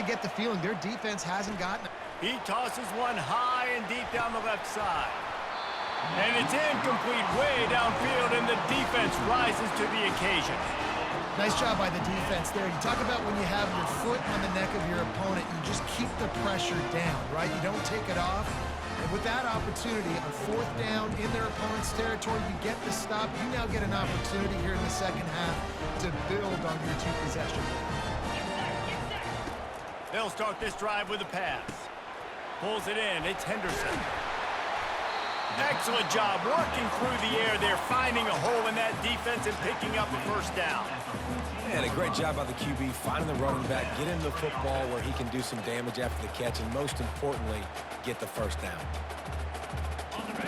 get the feeling their defense hasn't gotten it. He tosses one high and deep down the left side. And it's incomplete way downfield, and the defense rises to the occasion. Nice job by the defense there. You talk about when you have your foot on the neck of your opponent, you just keep the pressure down, right? You don't take it off. And with that opportunity on fourth down in their opponent's territory, you get the stop. You now get an opportunity here in the second half to build on your two possession. They'll start this drive with a pass. Pulls it in. It's Henderson. Excellent job working through the air there, finding a hole in that defense and picking up a first down. And a great job by the QB, finding the running back, get him the football where he can do some damage after the catch, and most importantly, get the first down.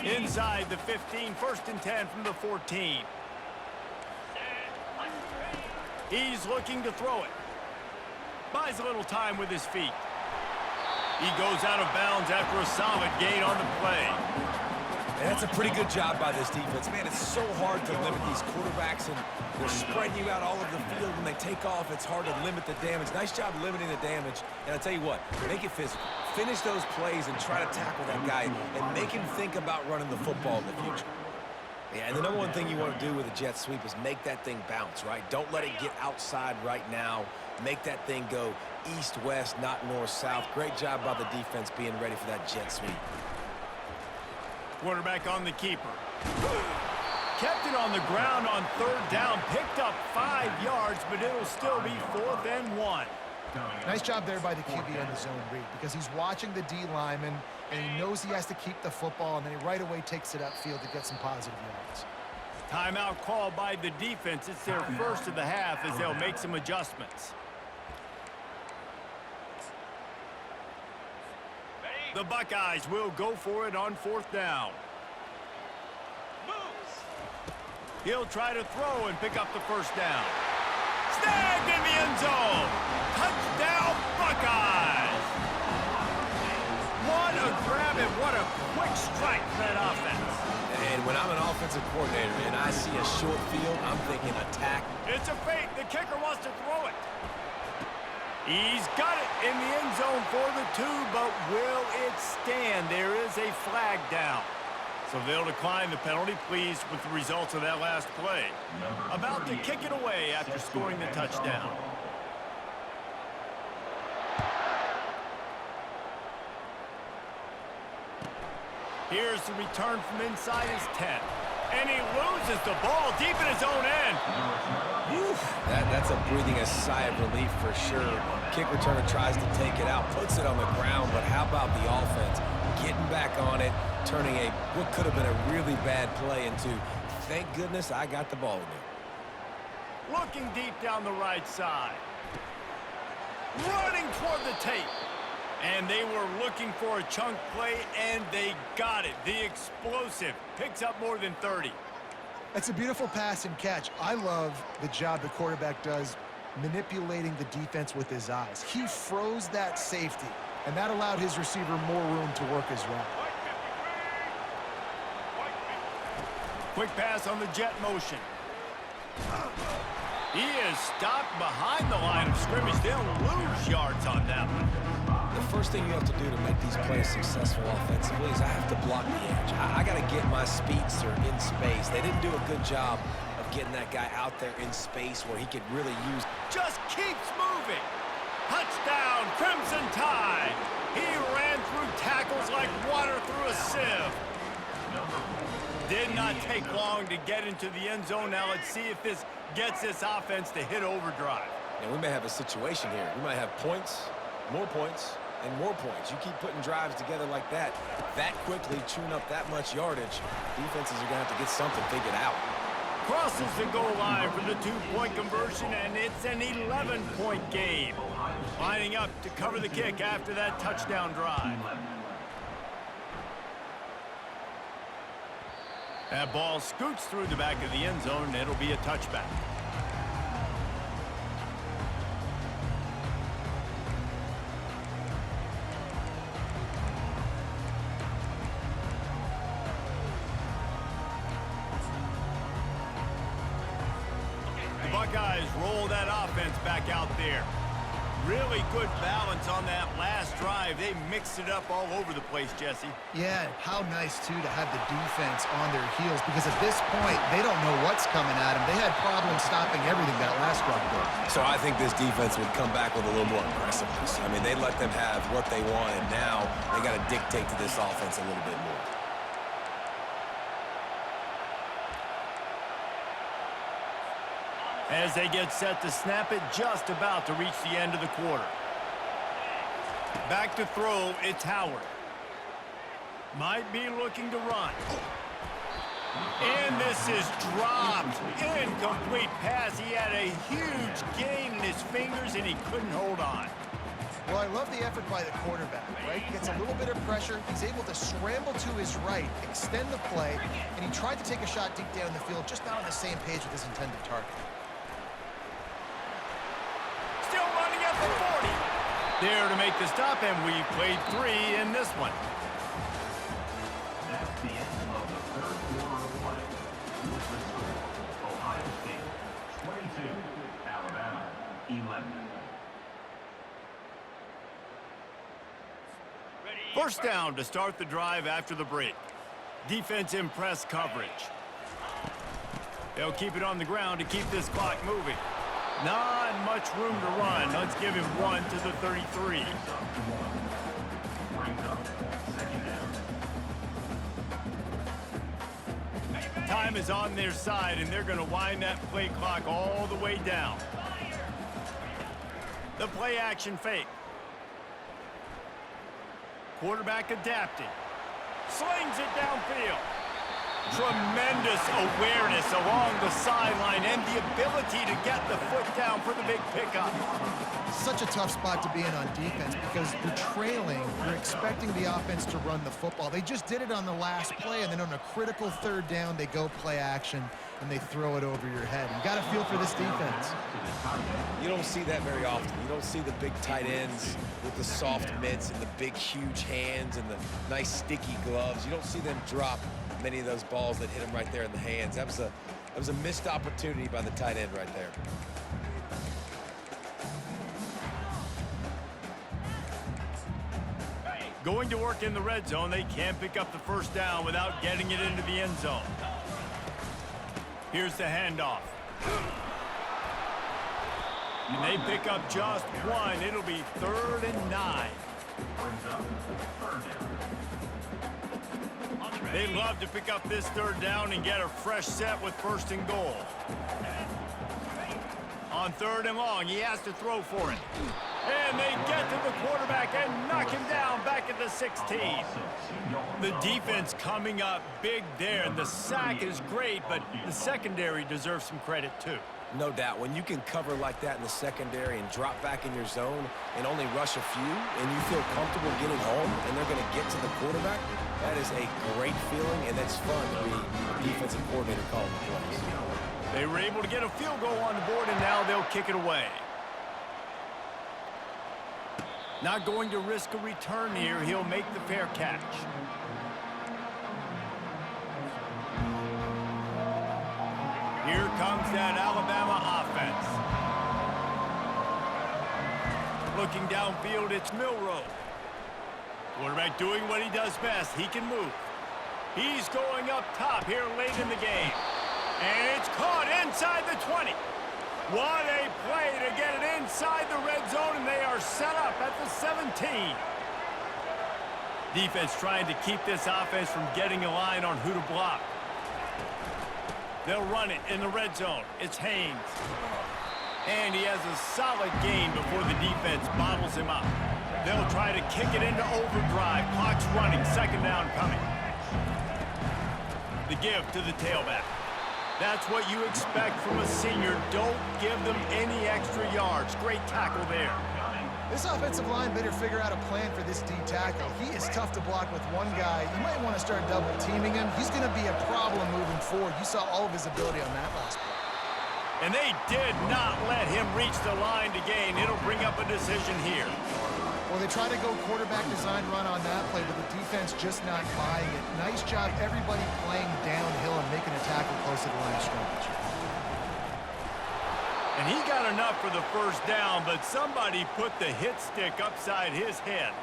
Inside the 15, 1st and 10 from the 14. He's looking to throw it. Buys a little time with his feet. He goes out of bounds after a solid gain on the play. And that's a pretty good job by this defense. Man, it's so hard to limit these quarterbacks, and they're spreading you out all over the field. When they take off, it's hard to limit the damage. Nice job limiting the damage. And I tell you what, make it physical. Finish those plays and try to tackle that guy and make him think about running the football in the future. Yeah, and the number one thing you want to do with a jet sweep is make that thing bounce, right? Don't let it get outside right now. Make that thing go east-west, not north-south. Great job by the defense being ready for that jet sweep. Quarterback on the keeper. Kept it on the ground on 3rd down. Picked up 5 yards, but it'll still be 4th and 1. Nice job there by the QB on the zone read, because he's watching the D lineman, and he knows he has to keep the football, and then he right away takes it upfield to get some positive yards. Timeout called by the defense. It's their first of the half as they'll make some adjustments. The Buckeyes will go for it on 4th down. He'll try to throw and pick up the first down. Snagged in the end zone. Touchdown, Buckeyes. What a grab and what a quick strike for that offense. And when I'm an offensive coordinator and I see a short field, I'm thinking attack. It's a fake. The kicker wants to throw it. He's got it in the end zone for the 2, but will it stand? There is a flag down. So they'll decline the penalty, pleased with the results of that last play. About to kick it away after scoring the touchdown. Here's the return from inside his 10. And he loses the ball deep in his own end. That's a breathing a sigh of relief for sure. Kick returner tries to take it out, puts it on the ground, but how about the offense getting back on it, turning what could have been a really bad play into, thank goodness I got the ball in there. Looking deep down the right side. Running toward the tape. And they were looking for a chunk play, and they got it. The explosive picks up more than 30. It's a beautiful pass and catch. I love the job the quarterback does manipulating the defense with his eyes. He froze that safety, and that allowed his receiver more room to work his route. Quick pass on the jet motion. He is stopped behind the line of scrimmage. They'll lose yards on that one. The first thing you have to do to make these plays successful offensively is I have to block the edge. I got to get my speedster in space. They didn't do a good job of getting that guy out there in space where he could really use. Just keeps moving. Touchdown, Crimson Tide. He ran through tackles like water through a sieve. Did not take long to get into the end zone. Now let's see if this gets this offense to hit overdrive. And we may have a situation here. We might have points, more points, and more points. You keep putting drives together like that quickly, chewing up that much yardage, defenses are going to have to get something figured out. Crosses the goal line for the 2-point conversion, and it's an 11-point game. Lining up to cover the kick after that touchdown drive. That ball scoots through the back of the end zone, and it'll be a touchback. The Buckeyes roll that offense back out there. Really good balance on that last drive. They mixed it up all over the place, Jesse. Yeah, how nice, too, to have the defense on their heels, because at this point, they don't know what's coming at them. They had problems stopping everything that last drive did. So I think this defense would come back with a little more aggressiveness. I mean, they let them have what they want, and now they got to dictate to this offense a little bit more. As they get set to snap it, just about to reach the end of the quarter. Back to throw, it's Howard. Might be looking to run. And this is dropped. Incomplete pass. He had a huge gain in his fingers, and he couldn't hold on. Well, I love the effort by the quarterback, right? Gets a little bit of pressure. He's able to scramble to his right, extend the play, and he tried to take a shot deep down the field, just not on the same page with his intended target. Still running at the 40. There to make the stop, and we played 3 in this one. That's the end of the third quarter of play. With the score, Ohio State 22, Alabama 11. First down to start the drive after the break. Defense in press coverage. They'll keep it on the ground to keep this clock moving. Not much room to run. Let's give him 1 to the 33. Time is on their side, and they're going to wind that play clock all the way down. The play action fake. Quarterback adapting. Slings it downfield. Tremendous awareness along the sideline and the ability to get the foot down for the big pickup. Such a tough spot to be in on defense because you're trailing. You're expecting the offense to run the football. They just did it on the last play, and then on a critical third down, they go play action, and they throw it over your head. You got to feel for this defense. You don't see that very often. You don't see the big tight ends with the soft mitts and the big, huge hands and the nice, sticky gloves. You don't see them drop many of those balls that hit them right there in the hands. That was a missed opportunity by the tight end right there. Going to work in the red zone, they can't pick up the first down without getting it into the end zone. Here's the handoff. And they pick up just 1. It'll be 3rd and 9. They love to pick up this 3rd down and get a fresh set with 1st and goal. On 3rd and long, he has to throw for it. And they get to the quarterback and knock him down back at the 16. The defense coming up big there, and the sack is great, but the secondary deserves some credit too. No doubt. When you can cover like that in the secondary and drop back in your zone and only rush a few, and you feel comfortable getting home and they're going to get to the quarterback, that is a great feeling, and it's fun to be a defensive coordinator calling the plays. They were able to get a field goal on the board, and now they'll kick it away. Not going to risk a return here. He'll make the fair catch. Here comes that Alabama offense. Looking downfield, it's Milroe. Quarterback doing what he does best. He can move. He's going up top here late in the game. And it's caught inside the 20. What a play to get it inside the red zone, and they are set up at the 17. Defense trying to keep this offense from getting a line on who to block. They'll run it in the red zone. It's Haynes. And he has a solid gain before the defense bottles him up. They'll try to kick it into overdrive. Clock's running. 2nd down coming. The give to the tailback. That's what you expect from a senior. Don't give them any extra yards. Great tackle there. This offensive line better figure out a plan for this D tackle. He is tough to block with one guy. You might want to start double teaming him. He's going to be a problem moving forward. You saw all of his ability on that last play. And they did not let him reach the line to gain. It'll bring up a decision here. Well, they try to go quarterback design run on that play, but the defense just not buying it. Nice job, everybody playing downhill and making a tackle close to the line of scrimmage. And he got enough for the first down, but somebody put the hit stick upside his head.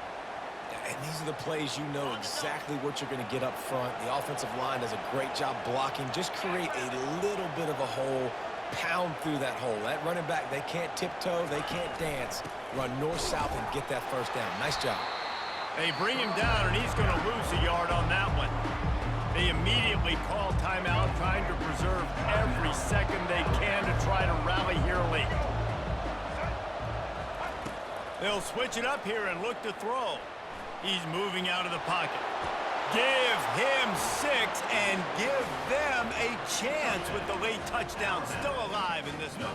And these are the plays you know exactly what you're going to get up front. The offensive line does a great job blocking. Just create a little bit of a hole, pound through that hole. That running back, they can't tiptoe, they can't dance. Run north-south and get that first down. Nice job. They bring him down, and he's going to lose a yard on that one. They immediately call timeout, trying to preserve every second they can to try to rally here late. They'll switch it up here and look to throw. He's moving out of the pocket. Give him 6 and give them a chance with the late touchdown. Still alive in this one.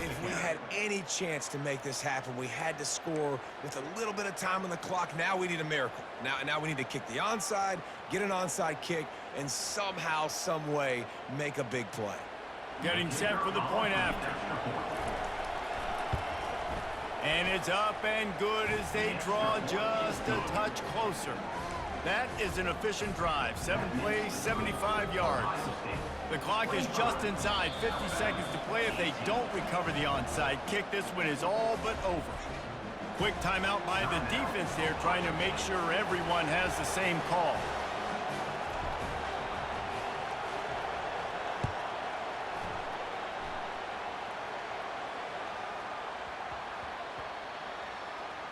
If we had any chance to make this happen, we had to score with a little bit of time on the clock. Now we need a miracle. Now we need to kick the onside, get an onside kick, and somehow, some way, make a big play. Getting set for the point after. And it's up and good as they draw just a touch closer. That is an efficient drive. 7 plays, 75 yards. The clock is just inside. 50 seconds to play. If they don't recover the onside kick, this one is all but over. Quick timeout by the defense there, trying to make sure everyone has the same call.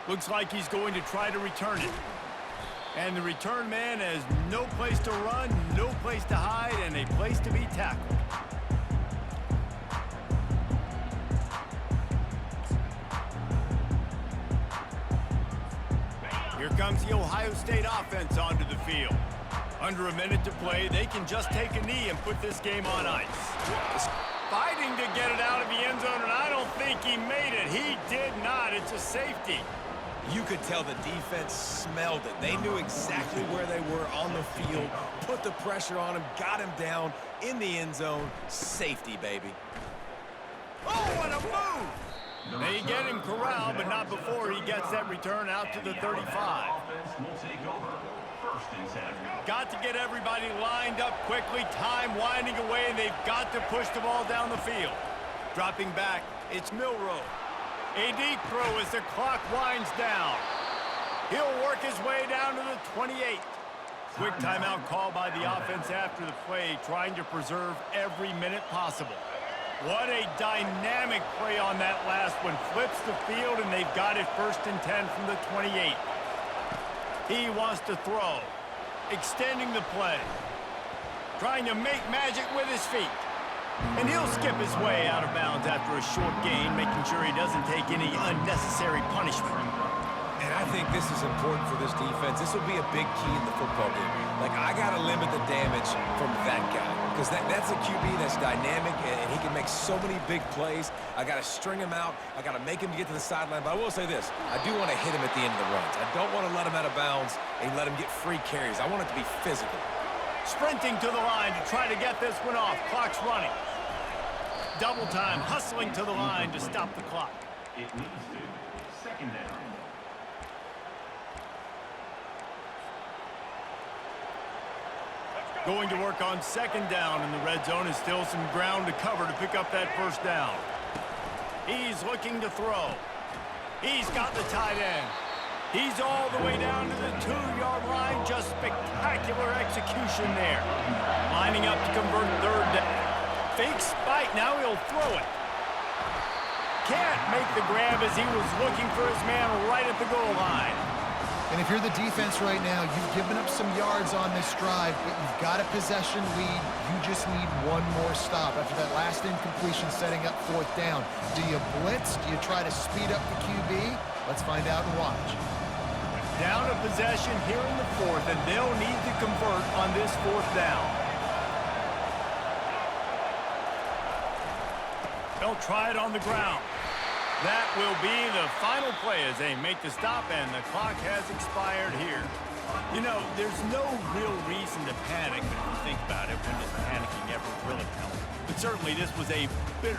Looks like he's going to try to return it. And the return man has no place to run, no place to hide, and a place to be tackled. Here comes the Ohio State offense onto the field. Under a minute to play, they can just take a knee and put this game on ice. Fighting to get it out of the end zone, and I don't think he made it. He did not. It's a safety. You could tell the defense smelled it. They knew exactly where they were on the field, put the pressure on him, got him down in the end zone. Safety, baby. Oh, what a move! They get him corralled, but not before he gets that return out to the 35. Got to get everybody lined up quickly, time winding away, and they've got to push the ball down the field. Dropping back, it's Milroe. A deep throw as the clock winds down. He'll work his way down to the 28. Quick timeout call by the offense after the play, trying to preserve every minute possible. What a dynamic play on that last one. Flips the field, and they've got it 1st and 10 from the 28. He wants to throw. Extending the play. Trying to make magic with his feet. And he'll skip his way out of bounds after a short gain, making sure he doesn't take any unnecessary punishment. And I think this is important for this defense. This will be a big key in the football game. Like, I got to limit the damage from that guy. Because that's a QB that's dynamic, and he can make so many big plays. I got to string him out. I got to make him get to the sideline. But I will say this. I do want to hit him at the end of the runs. I don't want to let him out of bounds and let him get free carries. I want it to be physical. Sprinting to the line to try to get this one off. Clock's running. Double time, hustling to the line to stop the clock. It leads to 2nd down. Going to work on 2nd down in the red zone, and still some ground to cover to pick up that 1st down. He's looking to throw. He's got the tight end. He's all the way down to the 2-yard line. Just spectacular execution there. Lining up to convert 3rd down. Fake spike, now he'll throw it. Can't make the grab as he was looking for his man right at the goal line. And if you're the defense right now, you've given up some yards on this drive, but you've got a possession lead. You just need one more stop after that last incompletion setting up 4th down. Do you blitz? Do you try to speed up the QB? Let's find out and watch. Down a possession here in the 4th, and they'll need to convert on this 4th down. They'll try it on the ground. That will be the final play as they make the stop, and the clock has expired here. You know, there's no real reason to panic, but if you think about it, when does panicking ever really help? But certainly this was a bitter